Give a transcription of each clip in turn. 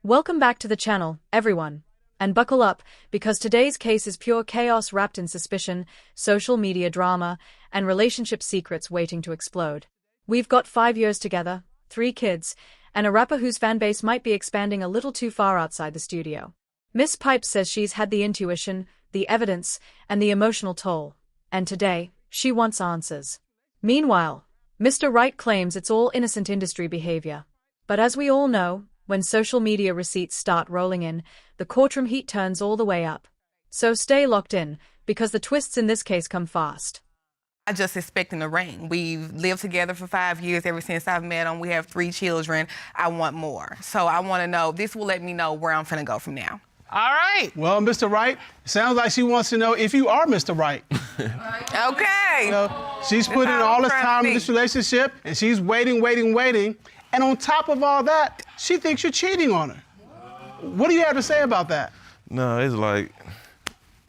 Welcome back to the channel, everyone. And buckle up, because today's case is pure chaos wrapped in suspicion, social media drama, and relationship secrets waiting to explode. We've got 5 years together, 3 kids, and a rapper whose fanbase might be expanding a little too far outside the studio. Miss Pipes says she's had the intuition, the evidence, and the emotional toll. And today, she wants answers. Meanwhile, Mr. Wright claims it's all innocent industry behavior. But as we all know, when social media receipts start rolling in, the courtroom heat turns all the way up. So stay locked in, because the twists in this case come fast. I just expecting a ring. We've lived together for 5 years ever since I've met him. We have 3 children. I want more. So I want to know, this will let me know where I'm finna go from now. All right. Well, Mr. Wright, it sounds like she wants to know if you are Mr. Wright. Okay. You know, she's put in all this time in this relationship, and she's waiting. And on top of all that, she thinks you're cheating on her. What do you have to say about that? No, it's like,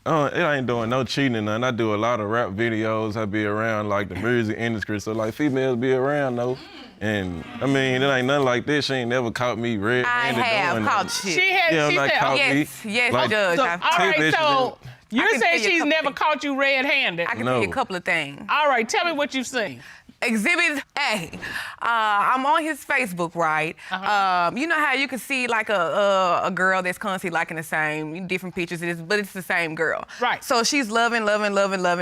it ain't doing no cheating or nothing. I do a lot of rap videos. I be around like the music industry, so like females be around though. And I mean, it ain't nothing like this. She ain't never caught me red-handed. I have caught you. She has. Yeah, She like said, caught me. Yes, like, Judge. all right, so you're can saying tell you a she's couple never things. caught you red-handed. I can No. tell you a couple of things. All right, tell me what you've seen. Exhibit A. I'm on his Facebook, right? You know how you can see like a girl that's constantly liking the same different pictures, but it's the same girl. Right. So she's loving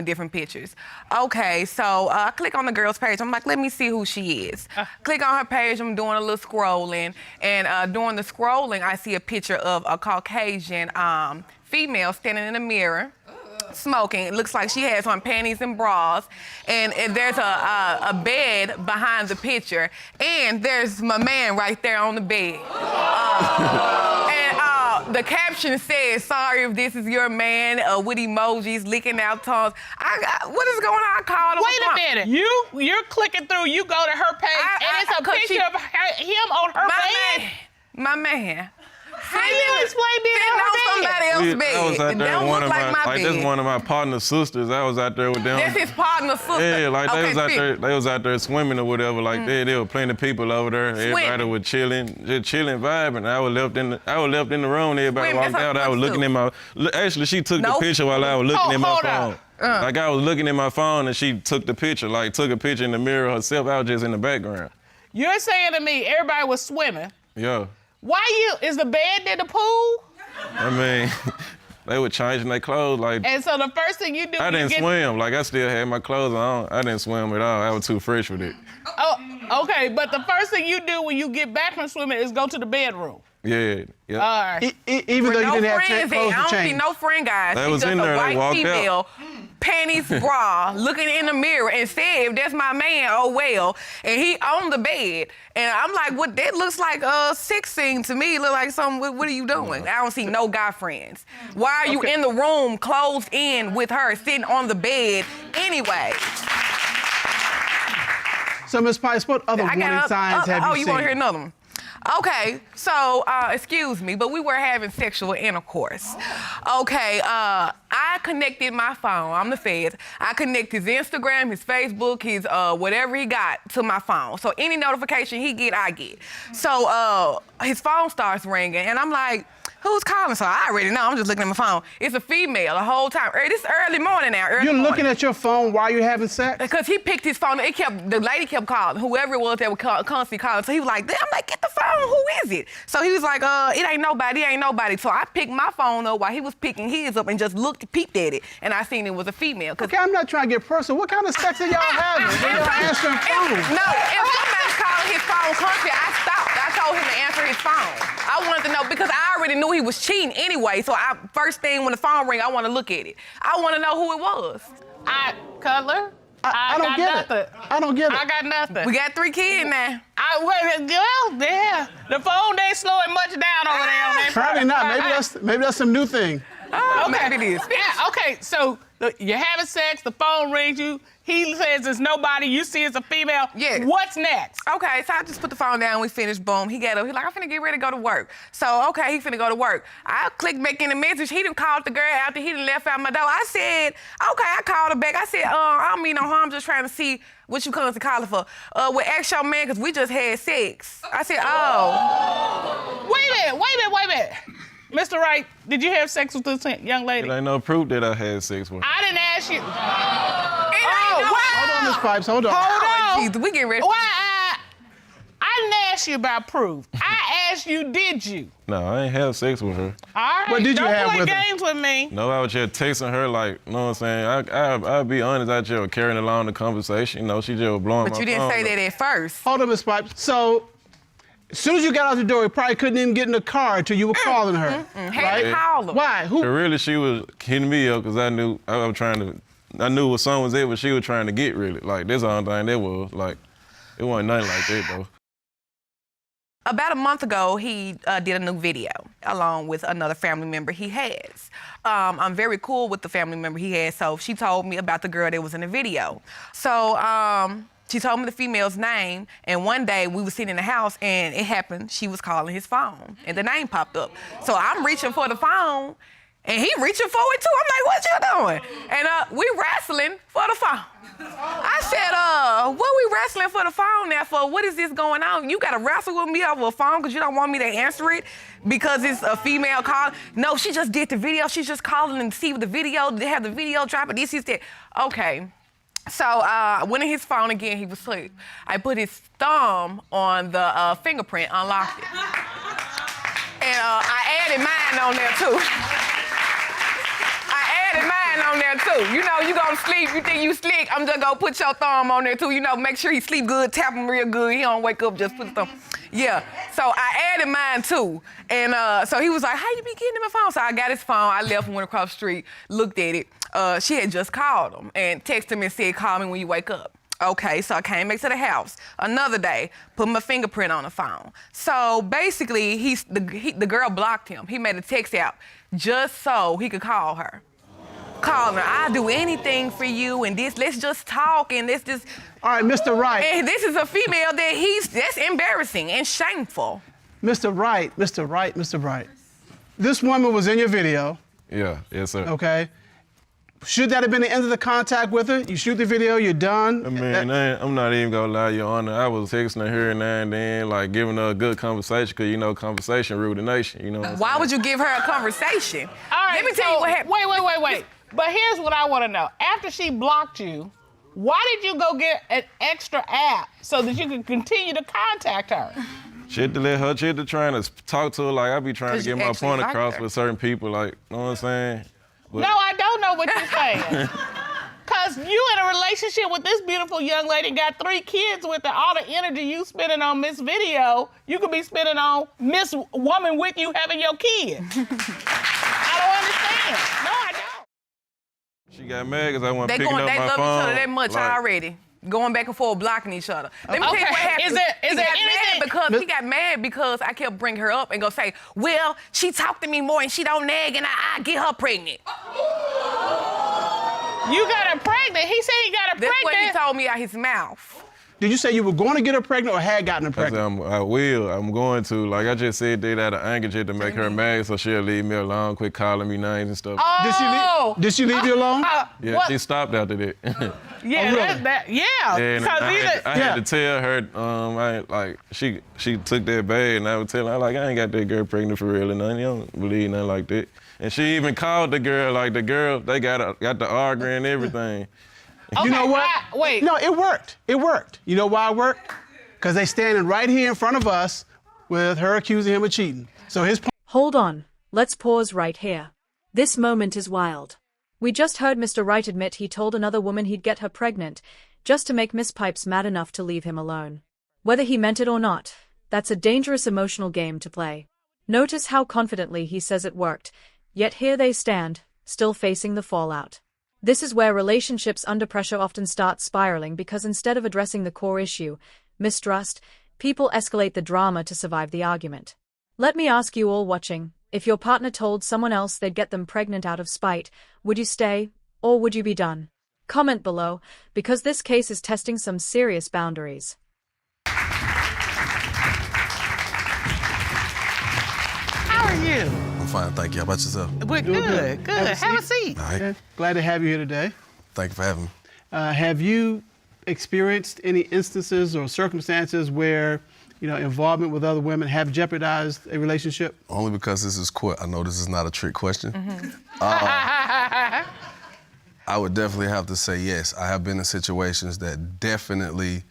different pictures. Okay, so I click on the girl's page. I'm like, let me see who she is. Click on her page. I'm doing a little scrolling, and during the scrolling, I see a picture of a Caucasian female standing in a mirror. Smoking. It looks like she has on panties and bras, and there's a bed behind the picture, and there's my man right there on the bed. The caption says, "Sorry if this is your man," with emojis, licking out tongues. What is going on? I called him. Wait a minute. You're clicking through. You go to her page, and it's a picture of him on her bed. My man. How you explain this? Somebody else's bed. I was out there Don't with one look of like my like bed. this one of my partner's sisters. I was out there with them. That's his partner's sister. Yeah, like Okay, they was out there swimming or whatever. Like there were plenty of people over there. Everybody was chilling, just chilling, vibing. I was left in the room. Everybody Swimming, walked that's out. her I was looking foot, in my. Actually, she took Nope. the picture while I was looking in my Hold phone. up. Like I was looking in my phone and she took the picture. Like took a picture in the mirror herself. I was just in the background. You're saying to me everybody was swimming. Yeah. Is the bed in the pool? I mean, they were changing their clothes. Like And so the first thing you do I when you didn't get... swim. Like I still had my clothes on. I didn't swim at all. I was too fresh with it. Oh, okay, but the first thing you do when you get back from swimming is go to the bedroom. Yeah. Yeah. All right. Even though you No didn't have friends clothes I to don't see change. no friend guys. They It's was just in there, a they white walked female, panties, bra, looking in the mirror and said, if that's my man, oh well. And he on the bed. And I'm like, what? That looks like a sex scene to me. Look like something, what are you doing? I don't see no guy friends. Why are you in the room closed in with her sitting on the bed anyway? So, Ms. Pipes, what other warning signs have you seen? You want to hear another one? Okay, so, excuse me, but we were having sexual intercourse. Okay, I connected my phone, I'm the feds. I connect his Instagram, his Facebook, his whatever he got to my phone. So any notification he get, I get. So his phone starts ringing, and I'm like, who's calling? So I already know, I'm just looking at my phone. It's a female the whole time. This early morning now, You're looking at your phone while you're having sex? Because he picked his phone, the lady kept calling, whoever it was that was constantly calling. So he was like, I'm like, get the phone, who is it? So he was like, it ain't nobody. So I picked my phone up while he was picking his up and just peeped at it. And I seen it was a female. Okay, I'm not trying to get personal. What kind of sex are y'all having? When y'all answering phones? No, if somebody's calling his phone constantly, I stopped. I told him to answer his phone. I wanted to know, because I already knew he was cheating anyway, so first thing when the phone ring, I want to look at it. I want to know who it was. Cutler? I don't get it. I don't get it. I got nothing. We got 3 kids now. Yeah. The phone ain't slowing much down over there on that. Probably not. Maybe that's some new thing. Oh, maybe it is. Yeah, okay, so you're having sex, the phone rings you, he says it's nobody, you see it's a female. Yeah. What's next? Okay, so I just put the phone down, we finished, boom. He got up, he's like, I'm finna get ready to go to work. So, okay, he finna go to work. I clicked back in the message, he done called the girl after he done left out my door. I said, okay, I called her back. I said, I don't mean no harm, just trying to see what you coming to call her for. Well, ask your man, because we just had sex. I said, oh. Wait a minute. Mr. Wright, did you have sex with this young lady? It ain't no proof that I had sex with her. I didn't ask you. Hold on, Miss Pipes, hold on. Hold on. Jeez, we getting ready. I didn't ask you about proof. I asked you, did you? No, I ain't have sex with her. All right. What did you Don't have play with her? games with me. No, I was just texting her like, you know what I'm saying? I'll be honest, I just was carrying along the conversation. You know, she just was blowing But my you didn't phone say up. that at first. Hold on, Miss Pipes. So, as soon as you got out the door, you probably couldn't even get in the car until you were calling her, Had to right? call her. Why? But Who? really, she was hitting me up because I knew I knew what song was it, but she was trying to get really. Like, that's the only thing that was. Like, it wasn't nothing like that, though. About a month ago, he did a new video along with another family member he has. I'm very cool with the family member he has, so she told me about the girl that was in the video. So she told me the female's name, and one day we were sitting in the house, and it happened, she was calling his phone, and the name popped up. So I'm reaching for the phone, and he reaching for it too. I'm like, what you doing? And we wrestling for the phone. I said, what we wrestling for the phone now for? What is this going on? You gotta wrestle with me over a phone because you don't want me to answer it because it's a female call? No, she just did the video. She's just calling and see the video. They have the video dropping. This is that. Okay. So I went in his phone again. He was asleep. I put his thumb on the fingerprint, unlocked it. And I added mine on there too. On there too. You know, you gonna sleep, you think you slick, I'm just gonna put your thumb on there too. You know, make sure he sleep good, tap him real good. He don't wake up, just put his thumb. Yeah, so I added mine too. And so he was like, how you be getting in my phone? So I got his phone, I left and went across the street, looked at it. She had just called him and texted him and said, call me when you wake up. Okay, so I came back to the house. Another day, put my fingerprint on the phone. So basically, the girl blocked him. He made a text out just so he could call her. Calling her, I'll do anything for you, and let's just talk, and let's just. All right, Mr. Wright. And this is a female that's embarrassing and shameful. Mr. Wright, Mr. Wright, Mr. Wright. This woman was in your video, Yeah, yes, sir. okay? Should that have been the end of the contact with her? You shoot the video, you're done. I mean, I'm not even gonna lie, Your Honor. I was texting her now and then, like giving her a good conversation, because you know, conversation rule the nation. You know what I'm Why saying? would you give her a conversation? All right, Let me tell you what happened. Wait. But here's what I want to know. After she blocked you, why did you go get an extra app so that you could continue to contact her? Shit to let her, shit to trying to talk to her like I be trying to 'Cause you get my actually point like across her. with certain people, like, you know what I'm saying? But, No, I don't know what you're saying. Because you in a relationship with this beautiful young lady, got 3 kids with her. All the energy you spending on Miss Video, you could be spending on Miss Woman with you having your kid. I don't understand. No, I don't. she got mad because I wasn't They picking up love my each phone. other that much like, already. Going back and forth, blocking each other. Let me tell you Okay, what happened. is there he got anything- mad because he got mad because I kept bringing her up and go say, well, she talked to me more and she don't nag and I get her pregnant. You got her pregnant. He said he got her That's what he pregnant. told me out his mouth. Did you say you were going to get her pregnant or had gotten her I said, pregnant? I'm going to. Like, I just said that out of anger just to make her mad so she'll leave me alone, quit calling me names and stuff. Did she leave you alone? Yeah, what? she stopped after that. Yeah, really? yeah. And Because I had to tell her, she took that bag, and I would tell her, like, I ain't got that girl pregnant for real, and nothing. You don't believe nothing like that. And she even called the girl, they got the arguing and everything. You know what? wait. No, it worked. It worked. You know why it worked? Because they standing right here in front of us with her accusing him of cheating. So his Hold on, let's pause right here. This moment is wild. We just heard Mr. Wright admit he told another woman he'd get her pregnant, just to make Miss Pipes mad enough to leave him alone. Whether he meant it or not, that's a dangerous emotional game to play. Notice how confidently he says it worked, yet here they stand, still facing the fallout. This is where relationships under pressure often start spiraling because instead of addressing the core issue, mistrust, people escalate the drama to survive the argument. Let me ask you all watching, if your partner told someone else they'd get them pregnant out of spite, would you stay, or would you be done? Comment below, because this case is testing some serious boundaries. How are you? I'm fine, thank you. How about yourself? We're good. Have a seat. All right. Okay. Glad to have you here today. Thank you for having me. Have you experienced any instances or circumstances where involvement with other women have jeopardized a relationship? Only because this is court. I know this is not a trick question. I would definitely have to say yes. I have been in situations that definitely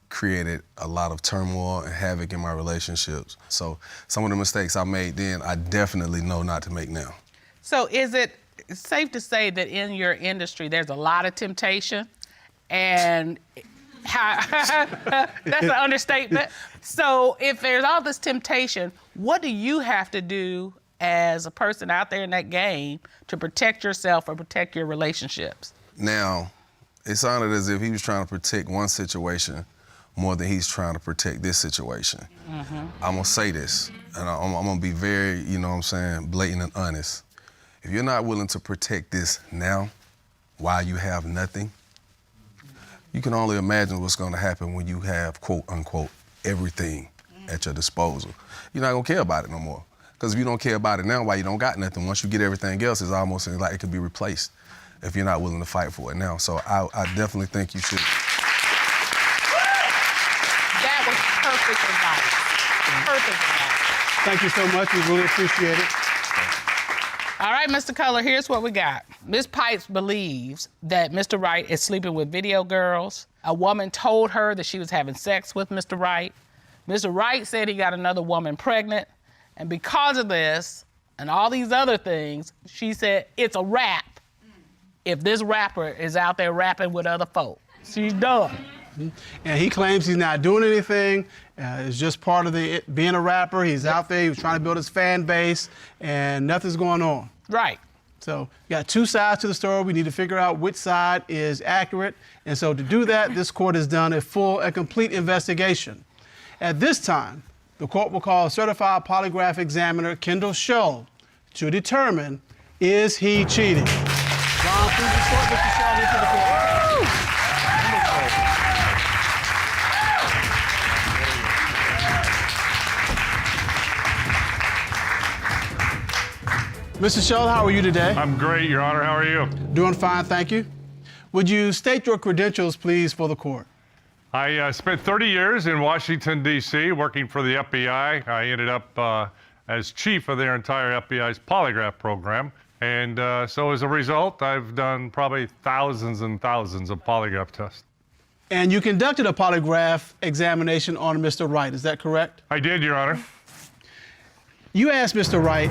created a lot of turmoil and havoc in my relationships. So some of the mistakes I made then, I definitely know not to make now. So is it safe to say that in your industry, there's a lot of temptation? And that's an understatement. So if there's all this temptation, what do you have to do as a person out there in that game to protect yourself or protect your relationships? Now, it sounded as if he was trying to protect one situation more than he's trying to protect this situation. I'm gonna say this, and I'm gonna be very, blatant and honest. If you're not willing to protect this now, while you have nothing, you can only imagine what's gonna happen when you have, quote unquote, everything at your disposal. You're not gonna care about it no more. Because if you don't care about it now, why you don't got nothing? Once you get everything else, it's almost like it could be replaced if you're not willing to fight for it now. So I definitely think you should. That was perfect advice. Perfect advice. Thank you so much. We really appreciate it. All right, Mr. Color, here's what we got. Ms. Pipes believes that Mr. Wright is sleeping with video girls. A woman told her that she was having sex with Mr. Wright. Mr. Wright said he got another woman pregnant. And because of this and all these other things, she said it's a rap if this rapper is out there rapping with other folk. She's done. And he claims he's not doing anything. It's just part of being a rapper. He's out there. He was trying to build his fan base, and nothing's going on. Right. So you got two sides to the story. We need to figure out which side is accurate. And so to do that, this court has done a full and complete investigation. At this time, the court will call certified polygraph examiner Kendall Shull to determine, is he cheating? Ron, please escort Mr. Shull into the court. Mr. Shull, how are you today? I'm great, Your Honor. How are you? Doing fine, thank you. Would you state your credentials, please, for the court? I spent 30 years in Washington, D.C., working for the FBI. I ended up as chief of their entire FBI's polygraph program. And so as a result, I've done probably thousands and thousands of polygraph tests. And you conducted a polygraph examination on Mr. Wright, is that correct? I did, Your Honor. You asked Mr. Wright,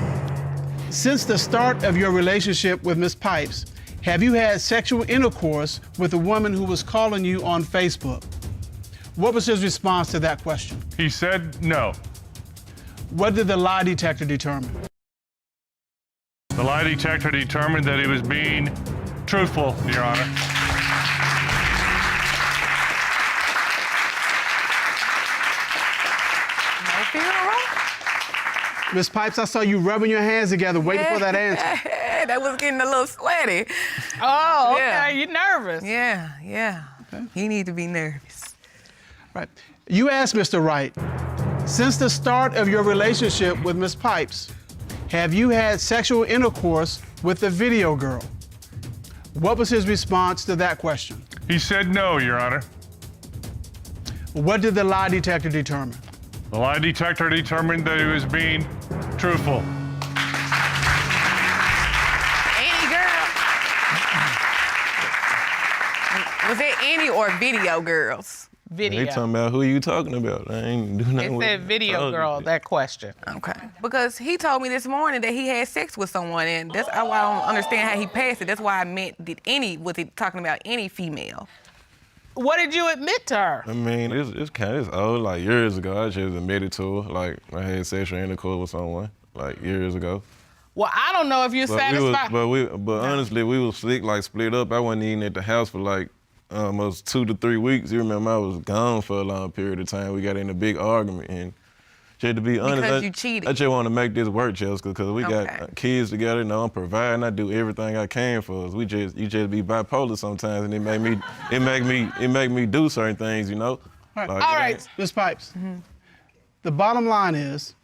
since the start of your relationship with Ms. Pipes, have you had sexual intercourse with a woman who was calling you on Facebook? What was his response to that question? He said no. What did the lie detector determine? The lie detector determined that he was being truthful, Your Honor. No funeral? Ms. Pipes, I saw you rubbing your hands together waiting for that answer. That was getting a little sweaty. Oh, okay, Yeah. you're nervous. Yeah. Okay. He need to be nervous. Right. You asked Mr. Wright, since the start of your relationship with Ms. Pipes, have you had sexual intercourse with the video girl? What was his response to that question? He said no, Your Honor. What did the lie detector determine? The lie detector determined that he was being truthful. Any girl? Was it any or video girls? Video. They talking about who you talking about. I ain't do nothing It with said video girl, that question. Okay. Because he told me this morning that he had sex with someone, and that's why I don't understand how he passed it. That's why I meant, was he talking about any female? What did you admit to her? I mean, it's kind of old. Like years ago, I just admitted to her. Like I had sexual intercourse with someone. Like years ago. Well, I don't know if you're satisfied. But honestly, we was split up. I wasn't even at the house for like almost 2 to 3 weeks. You remember, I was gone for a long period of time. We got in a big argument, and just to be honest, Because you cheated. I just want to make this work, Jessica, because we got kids together. You know, I'm providing. I do everything I can for us. You just be bipolar sometimes, and it make me do certain things. You know. All Like, right, Ms. Pipes. The bottom line is,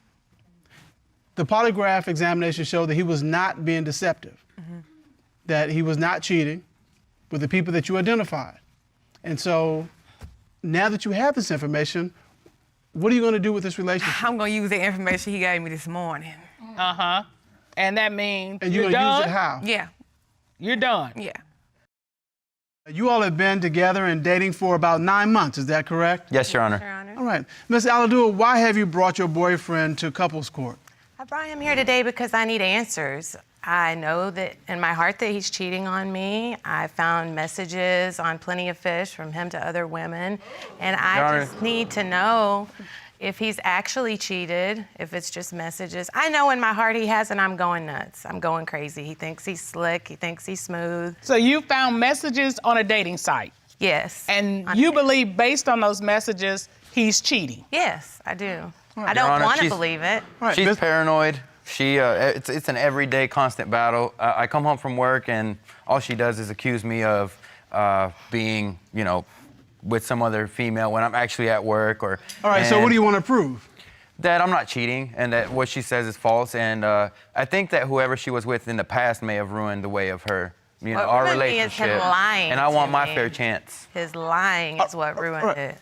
the polygraph examination showed that he was not being deceptive, that he was not cheating with the people that you identified. And so now that you have this information, what are you going to do with this relationship? I'm gonna use the information he gave me this morning. Uh-huh. And that means And you're you're going to done? use it how? Yeah, You're done. yeah. You all have been together and dating for about 9 months, is that correct? Yes, Your Honor. Your Honor. All right. Ms. Aladua, why have you brought your boyfriend to couples court? I brought him here today because I need answers. I know that in my heart that he's cheating on me. I found messages on Plenty of Fish from him to other women, and Your I Honor. just need to know if he's actually cheated, if it's just messages. I know in my heart he has, and I'm going nuts. I'm going crazy. He thinks he's slick. He thinks he's smooth. So you found messages on a dating site, Yes. and On you a- believe based on those messages, he's cheating. Yes, I do. I Your don't Honor, want to she's- believe it. All right, She's Ms. paranoid. It's an everyday constant battle. I come home from work and all she does is accuse me of being, with some other female when I'm actually at work or. All right, so what do you want to prove? That I'm not cheating and that what she says is false. And I think that whoever she was with in the past may have ruined the way of her, What our ruined me is him relationship. lying And I want to my me. fair chance. His lying is what ruined right. it.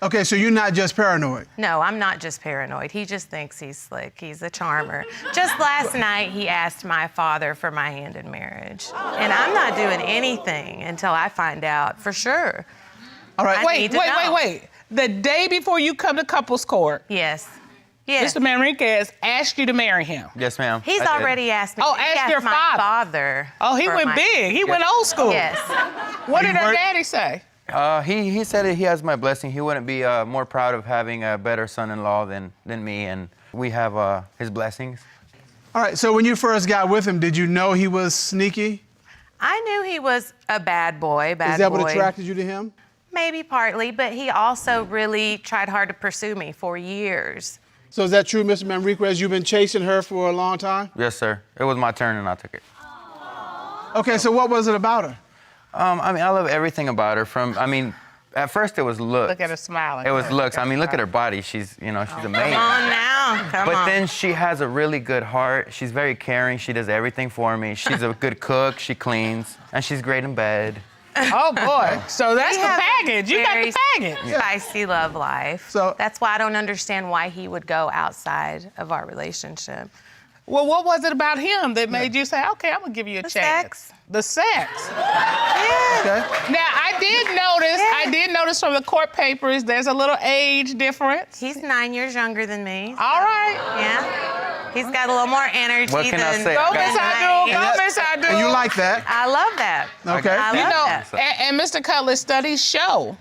Okay, so you're not just paranoid. No, I'm not just paranoid. He just thinks he's slick. He's a charmer. Just last night, he asked my father for my hand in marriage. And I'm not doing anything until I find out for sure. All right. I Wait, need to wait, know. wait. The day before you come to couples court, Yes. Yes. Mr. Manriquez asked you to marry him. Yes, ma'am. He's I did. already asked me. Oh, He ask asked your my father. Oh, he for went my- big. He went old school. Yes. What did her work- daddy say? He said that he has my blessing. He wouldn't be more proud of having a better son-in-law than me, and we have his blessings. All right, so when you first got with him, did you know he was sneaky? I knew he was a bad boy, Is that what attracted you to him? Maybe partly, but he also really tried hard to pursue me for years. So is that true, Mr. Manriquez? You've been chasing her for a long time? Yes, sir. It was my turn, and I took it. Okay, so what was it about her? I love everything about her. At first it was looks. Look at her smiling. It was looks. Look at her body. She's amazing. Come on now. Come But on. then she has a really good heart. She's very caring. She does everything for me. She's a good cook. She cleans, and she's great in bed. Oh, boy. So that's We the have a package. You got very the package. Spicy love life. So- that's why I don't understand why he would go outside of our relationship. Well, what was it about him that made you say, okay, I'm going to give you a The chance? sex. The sex. Yeah. Okay. Now, I did notice from the court papers, there's a little age difference. He's 9 years younger than me. All right. Yeah. He's got a little more energy What can I than say? Go, Okay. Miss Abdul. And Go, Miss Abdul. And you like that? I love that. Okay. I You love know, that. and Mr. Cutler, studies show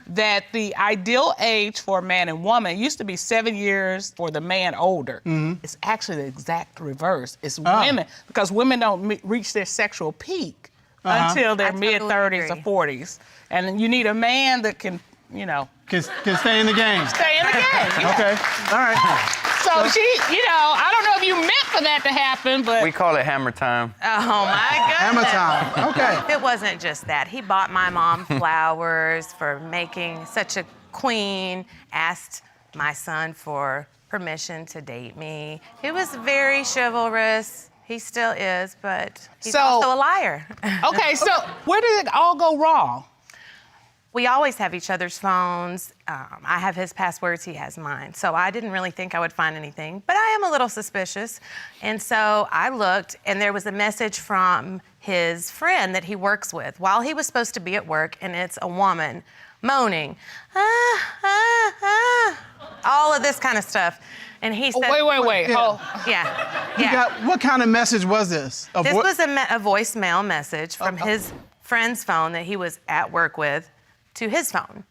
that the ideal age for a man and woman used to be 7 years for the man older. It's actually the exact reverse. It's women, because women don't reach their sexual peak until their I totally mid-30s agree. or 40s. And you need a man that can, Can stay in the game. stay in the game. Okay. All right. So I don't know if you meant for that to happen, but We call it hammer time. Oh my goodness. Hammer time. Okay. It wasn't just that. He bought my mom flowers for making such a queen, asked my son for permission to date me. He was very chivalrous. He still is, but he's So- also a liar. okay, so where did it all go wrong? We always have each other's phones. I have his passwords, he has mine. So I didn't really think I would find anything, but I am a little suspicious. And so I looked, and there was a message from his friend that he works with while he was supposed to be at work, and it's a woman moaning, all of this kind of stuff. And he said, Wait. Yeah. Oh, Yeah. What kind of message was this? This was a voicemail message from his friend's phone that he was at work with to his phone.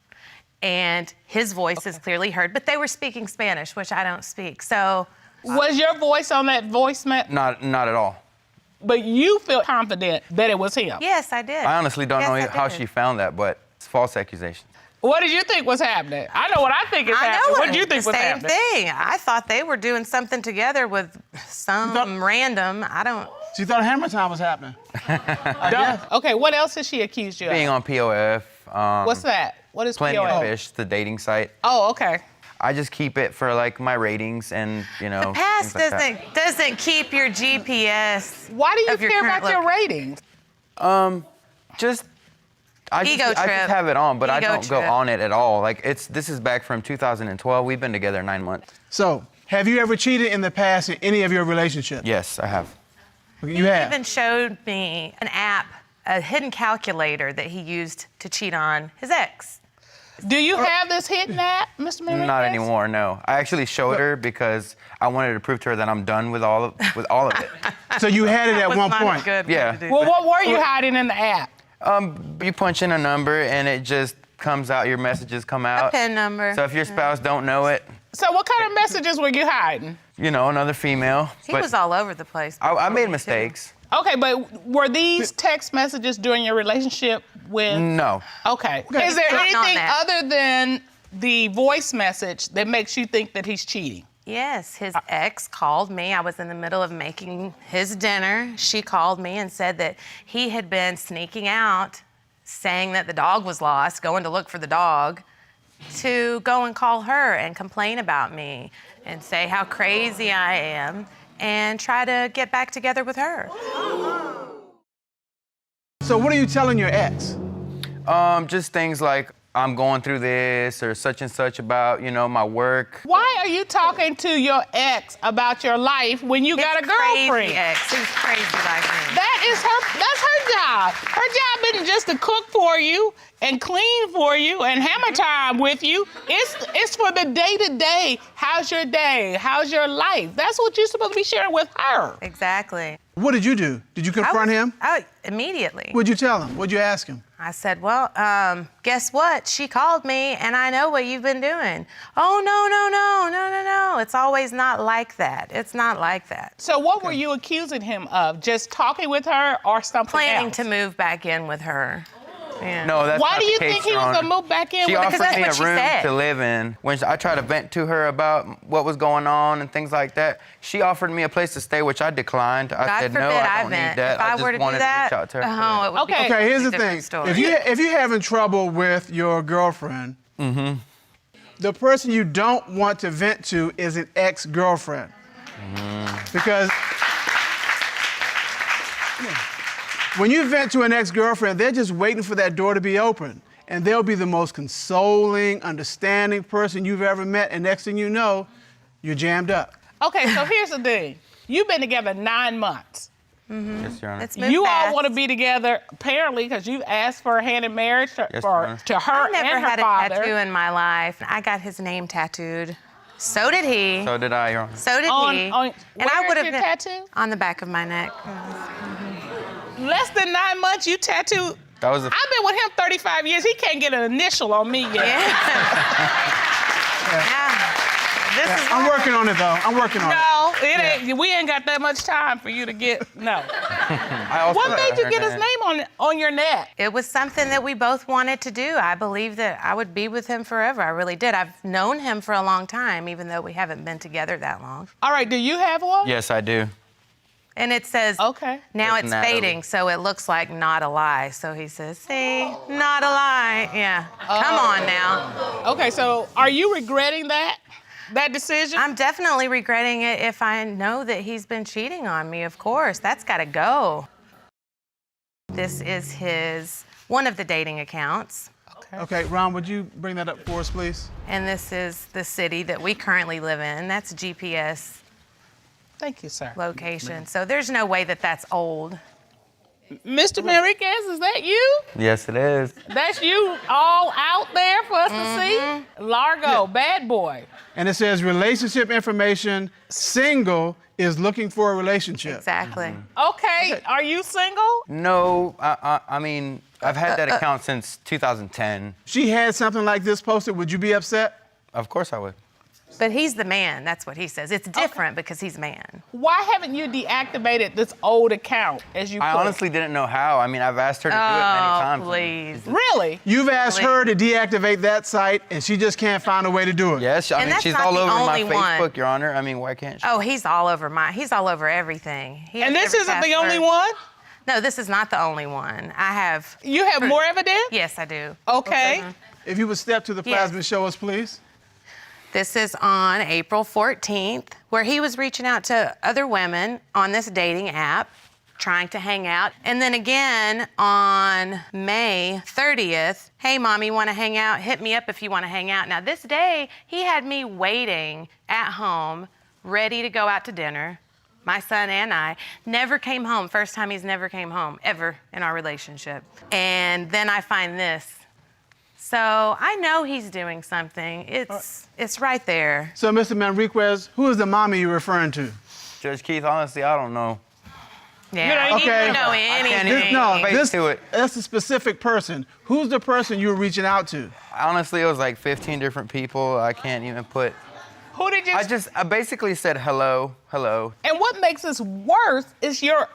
And his voice is clearly heard, but they were speaking Spanish, which I don't speak. So was your voice on that voicemail? Not at all. But you feel confident that it was him. yes, I did. I honestly don't Yes, know I how did. she found that, but it's false accusations. What did you think was happening? I know what I think is I happening. know What did you think the was same happening? thing. I thought they were doing something together with some random. I don't. She thought hammer time was happening. Okay, what else has she accused you Being of? on POF. What's that? What is Plenty POF? of Fish, the dating site. Oh, okay. I just keep it for my ratings and The past things like that. doesn't keep your GPS. Why do you of your care current about your location. ratings? Just I Ego just trip. have it on, but I Ego don't go trip. on it at all. Like this is back from 2012. We've been together 9 months. So, have you ever cheated in the past in any of your relationships? Yes, I have. You He have. even showed me an app, a hidden calculator that he used to cheat on his ex. Do you have this hidden app, Mr. Menendez? Not anymore, no. I actually showed her because I wanted to prove to her that I'm done with all of it. So you had it at Was one not a point. good way Yeah. to do Well, that. what were you hiding in the app? You punch in a number and it just comes out. Your messages come A out. PIN number. So if your spouse don't know it, So what kind of messages were you hiding? you know, another female. He but was all over the place. I made too. mistakes. Okay, but were these text messages during your relationship with? No. Okay. Is there Not anything that. other than the voice message that makes you think that he's cheating? Yes, his ex called me. I was in the middle of making his dinner. She called me and said that he had been sneaking out, saying that the dog was lost, going to look for the dog, to go and call her and complain about me and say how crazy I am and try to get back together with her. So what are you telling your ex? Just things like I'm going through this or such and such about, you know, my work. Why are you talking to your ex about your life when you got a girlfriend? Crazy ex. He's crazy like me. That's her job. Her job isn't just to cook for you and clean for you and hammer time with you. It's for the day-to-day. How's your day? How's your life? That's what you're supposed to be sharing with her. Exactly. What did you do? Did you confront him? Immediately. What'd you tell him? What'd you ask him? I said, well, guess what? She called me and I know what you've been doing. Oh, no. It's always not like that. It's not like that. So what were you accusing him of? Just talking with her or something Planning else? to move back in with her. Yeah. No, that's Why not do the you case, think he Your was Honor. gonna move back in She with her? offered that's me what a she room said. to live in. When I tried to vent to her about what was going on and things like that, she offered me a place to stay, which I declined. I God said, forbid no, I don't vent. need that. If I just were to do wanted that, to reach out to her. it would Okay. be Okay, here's a the different thing. story. If you're having trouble with your girlfriend, the person you don't want to vent to is an ex-girlfriend. Because when you vent to an ex-girlfriend, they're just waiting for that door to be open. And they'll be the most consoling, understanding person you've ever met. And next thing you know, you're jammed up. Okay, so here's the thing. You've been together 9 months. Yes, Your Honor. It's moved You all fast. want to be together, apparently, because you asked for a hand in marriage to, Yes, Your Honor. to her I never and her had a father. tattoo in my life. I got his name tattooed. So did he. So did I, Your Honor. So did On- he. on- and I where would is have your been tattoo? on the back of my neck. Less than 9 months, you tattooed. That was the I've been with him 35 years. He can't get an initial on me yet. Yeah. This is I'm working on it, though. I'm working on it. No, it ain't. We ain't got that much time for you to get. No. I also What made you heard get his that. name on your neck? It was something that we both wanted to do. I believed that I would be with him forever. I really did. I've known him for a long time, even though we haven't been together that long. All right, do you have one? Yes, I do. And it says, Okay. now it's Natalie. fading, so it looks like not a lie. So he says, see, not a lie. Yeah. Come on now. Okay, so are you regretting that decision? I'm definitely regretting it if I know that he's been cheating on me, of course. That's got to go. This is one of the dating accounts. Okay, Ron, would you bring that up for us, please? And this is the city that we currently live in. That's GPS Thank you, sir. location. So there's no way that that's old. Mr. Enriquez, is that you? Yes, it is. That's you all out there for us to see? Largo, bad boy. And it says relationship information, single, is looking for a relationship. Exactly. Okay, are you single? No, I mean, I've had that account since 2010. She had something like this posted, would you be upset? Of course I would. But he's the man. That's what he says. It's different because he's man. Why haven't you deactivated this old account, as you I put it? honestly didn't know how. I mean, I've asked her to do it many times. Please. Really? You've asked her to deactivate that site, and she just can't find a way to do it. Yes, I And mean, that's she's not all the over my only one. Facebook, Your Honor. I mean, why can't she? Oh, he's all over everything. He has And this every isn't the only password. one? No, this is not the only one. I have. You have more evidence? Yes, I do. Okay. If you would step to the Yes. plasma and show us, please. This is on April 14th, where he was reaching out to other women on this dating app. trying to hang out. And then again on May 30th, hey, Mommy, want to hang out? Hit me up if you want to hang out. Now, this day, he had me waiting at home, ready to go out to dinner. My son and I never came home. First time he's never came home, ever, in our relationship. And then I find this. So I know he's doing something. It's right there. So, Mr. Manriquez, who is the mommy you're referring to? Judge Keith, honestly, I don't know. Yeah, Okay. he didn't know anything. That's a specific person. Who's the person you were reaching out to? Honestly, it was like 15 different people. I can't even put. Who did you? I basically said hello, hello. And what makes this worse is your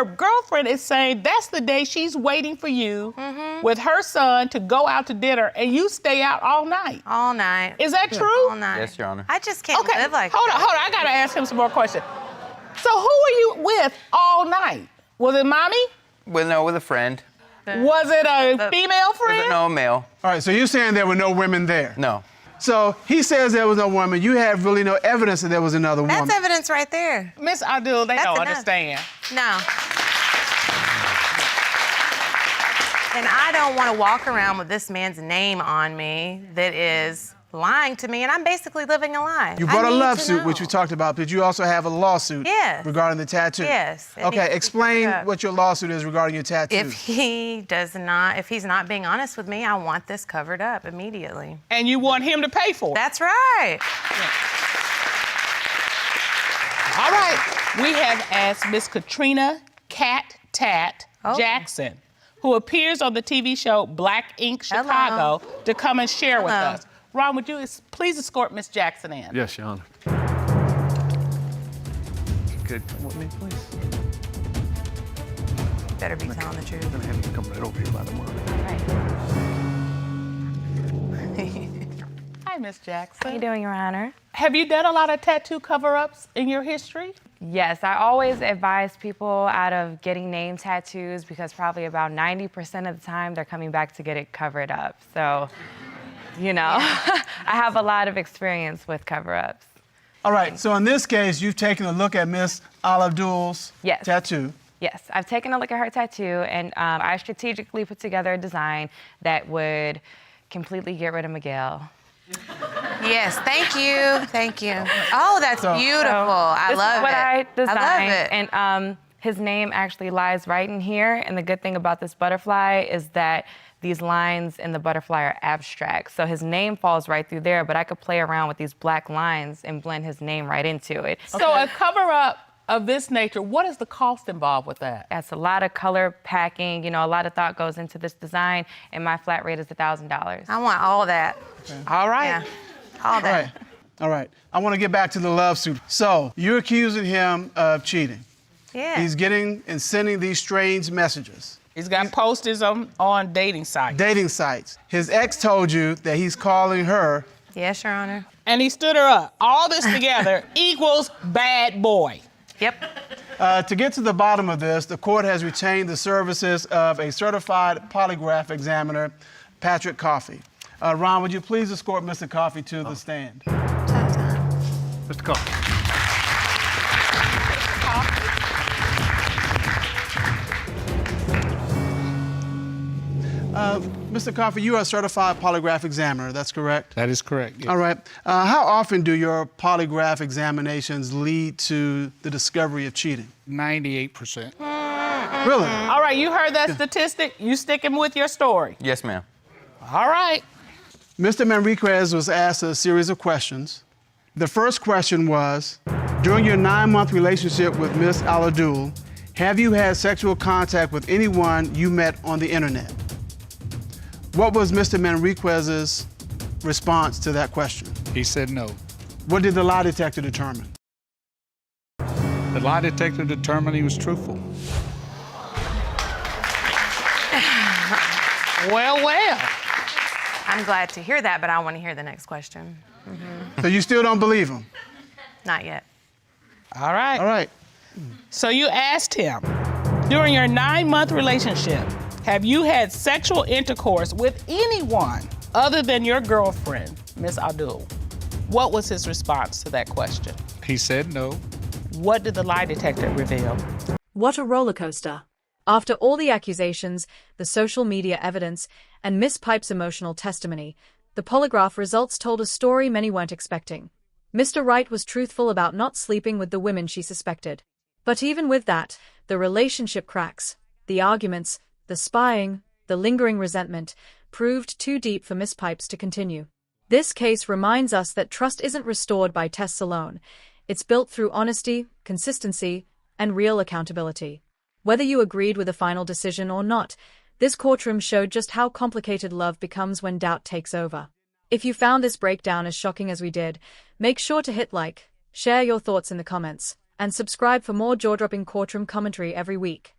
girlfriend is saying that's the day she's waiting for you with her son to go out to dinner, and you stay out all night. All night. Is that true? All night. Yes, Your Honor. I just can't Okay, live like hold that. on. I gotta ask him some more questions. So who were you with all night? Was it Mommy? With a friend. Was it a female friend? No, a male. All right, so you're saying there were no women there? No. So he says there was no woman. You have really no evidence that there was another woman. That's evidence right there. Miss Abdul, they That's don't enough. understand. No. And I don't want to walk around with this man's name on me that is lying to me, and I'm basically living a lie. You brought I a need love to suit, know. which we talked about, but you also have a lawsuit Yes. regarding the tattoo. Yes, it needs Okay, to be explain cleared up. what your lawsuit is regarding your tattoo. If he's not being honest with me, I want this covered up immediately. And you want him to pay for it. That's right. All right. We have asked Miss Katrina Cat Tat Jackson, who appears on the TV show Black Ink Chicago, to come and share with us. Ron, would you please escort Miss Jackson in? Yes, Your Honor. Good. Come with me, please. Better be telling the truth. I'm gonna have you come right over here by the monitor. Hi, Miss Jackson. How you doing, Your Honor? Have you done a lot of tattoo cover-ups in your history? Yes, I always advise people out of getting name tattoos because probably about 90% of the time they're coming back to get it covered up. So, you know, I have a lot of experience with cover-ups. All right, so in this case, you've taken a look at Miss Al-Abdul's tattoo. Yes, I've taken a look at her tattoo, and I strategically put together a design that would completely get rid of Miguel. Yes, thank you, thank you. Oh, that's beautiful. I love it. This is what I designed, I love it. and his name actually lies right in here. And the good thing about this butterfly is that these lines in the butterfly are abstract. So his name falls right through there, but I could play around with these black lines and blend his name right into it. So a cover-up of this nature, what is the cost involved with that? That's a lot of color packing, you know, a lot of thought goes into this design, and my flat rate is $1,000. I want all that. Okay. All right. Yeah, all that. All right. I want to get back to the love suit. So you're accusing him of cheating. Yeah. He's getting and sending these strange messages. He's got posters on dating sites. Dating sites. His ex told you that he's calling her. Yes, Your Honor. And he stood her up. All this together equals bad boy. Yep. To get to the bottom of this, the court has retained the services of a certified polygraph examiner, Patrick Coffey. Ron, would you please escort Mr. Coffey to the stand? Mr. Coffey. Mr. Coffey, you are a certified polygraph examiner, that's correct? That is correct, yes. All right. How often do your polygraph examinations lead to the discovery of cheating? 98%. Really? All right, you heard that statistic? You sticking with your story? Yes, ma'am. All right. Mr. Manriquez was asked a series of questions. The first question was, during your 9-month relationship with Miss Al-Abdul, have you had sexual contact with anyone you met on the internet? What was Mr. Manriquez's response to that question? He said no. What did the lie detector determine? The lie detector determined he was truthful. Well. I'm glad to hear that, but I want to hear the next question. So you still don't believe him? Not yet. All right. All right. So you asked him, during your 9-month relationship, have you had sexual intercourse with anyone other than your girlfriend, Miss Abdul? What was his response to that question? He said no. What did the lie detector reveal? What a roller coaster. After all the accusations, the social media evidence, and Miss Pipe's emotional testimony, the polygraph results told a story many weren't expecting. Mr. Wright was truthful about not sleeping with the women she suspected. But even with that, the relationship cracks, the arguments, the spying, the lingering resentment, proved too deep for Miss Pipes to continue. This case reminds us that trust isn't restored by tests alone. It's built through honesty, consistency, and real accountability. Whether you agreed with the final decision or not, this courtroom showed just how complicated love becomes when doubt takes over. If you found this breakdown as shocking as we did, make sure to hit like, share your thoughts in the comments, and subscribe for more jaw-dropping courtroom commentary every week.